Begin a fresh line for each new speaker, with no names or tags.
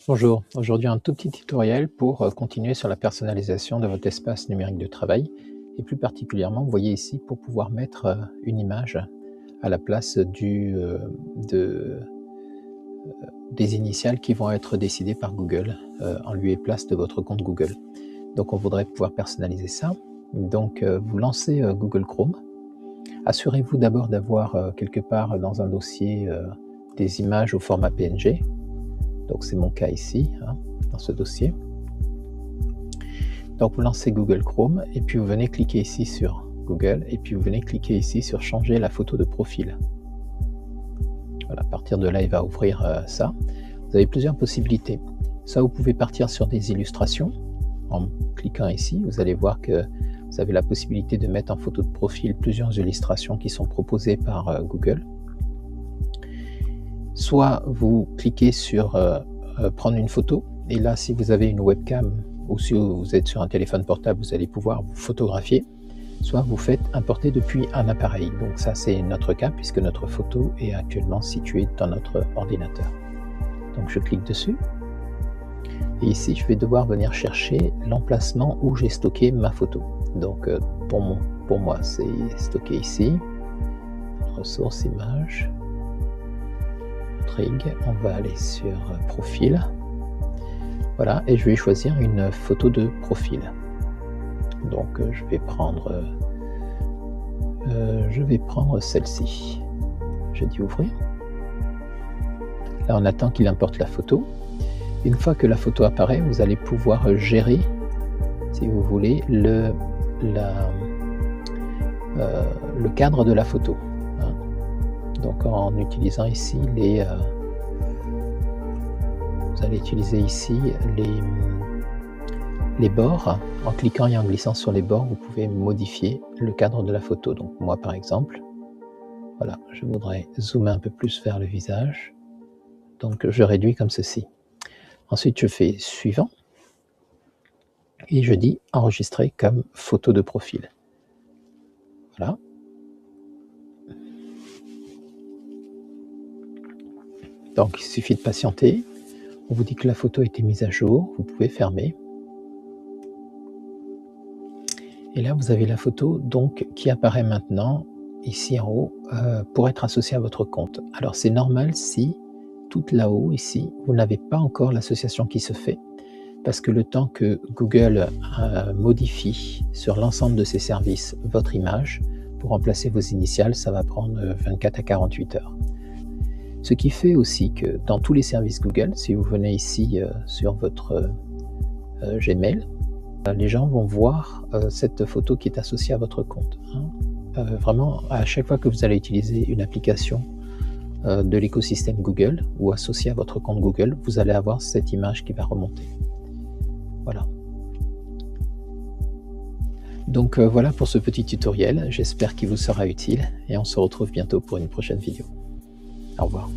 Bonjour, aujourd'hui un tout petit tutoriel pour continuer sur la personnalisation de votre espace numérique de travail et plus particulièrement, vous voyez ici, pour pouvoir mettre une image à la place des initiales qui vont être décidées par Google en lieu et place de votre compte Google. Donc on voudrait pouvoir personnaliser ça. Donc vous lancez Google Chrome. Assurez-vous d'abord d'avoir quelque part dans un dossier des images au format PNG. Donc c'est mon cas ici, dans ce dossier. Donc vous lancez Google Chrome et puis vous venez cliquer ici sur Google et puis vous venez cliquer ici sur changer la photo de profil. Voilà, à partir de là il va ouvrir ça. Vous avez plusieurs possibilités. Soit vous pouvez partir sur des illustrations. En cliquant ici, vous allez voir que vous avez la possibilité de mettre en photo de profil plusieurs illustrations qui sont proposées par Google. Soit vous cliquez sur prendre une photo, et là si vous avez une webcam ou si vous êtes sur un téléphone portable, vous allez pouvoir vous photographier, soit vous faites importer depuis un appareil. Donc ça c'est notre cas puisque notre photo est actuellement située dans notre ordinateur. Donc je clique dessus, et ici je vais devoir venir chercher l'emplacement où j'ai stocké ma photo. Donc pour moi c'est stocké ici, ressources, images, on va aller sur profil, voilà, et je vais choisir une photo de profil. Donc je vais prendre celle-ci. Je dis ouvrir. Là on attend qu'il importe la photo. Une fois que la photo apparaît, vous allez pouvoir gérer, si vous voulez, le cadre de la photo. Donc en utilisant ici vous allez utiliser ici les bords. En cliquant et en glissant sur les bords, vous pouvez modifier le cadre de la photo. Donc moi par exemple, voilà, je voudrais zoomer un peu plus vers le visage. Donc je réduis comme ceci. Ensuite je fais suivant et je dis enregistrer comme photo de profil. Voilà. Donc il suffit de patienter, on vous dit que la photo a été mise à jour, vous pouvez fermer. Et là vous avez la photo donc qui apparaît maintenant ici en haut pour être associée à votre compte. Alors c'est normal si tout là-haut ici vous n'avez pas encore l'association qui se fait, parce que le temps que Google modifie sur l'ensemble de ses services votre image pour remplacer vos initiales, ça va prendre 24 à 48 heures. Ce qui fait aussi que dans tous les services Google, si vous venez ici sur votre Gmail, les gens vont voir cette photo qui est associée à votre compte. Vraiment, à chaque fois que vous allez utiliser une application de l'écosystème Google ou associée à votre compte Google, vous allez avoir cette image qui va remonter. Voilà. Donc voilà pour ce petit tutoriel, j'espère qu'il vous sera utile et on se retrouve bientôt pour une prochaine vidéo. Au revoir.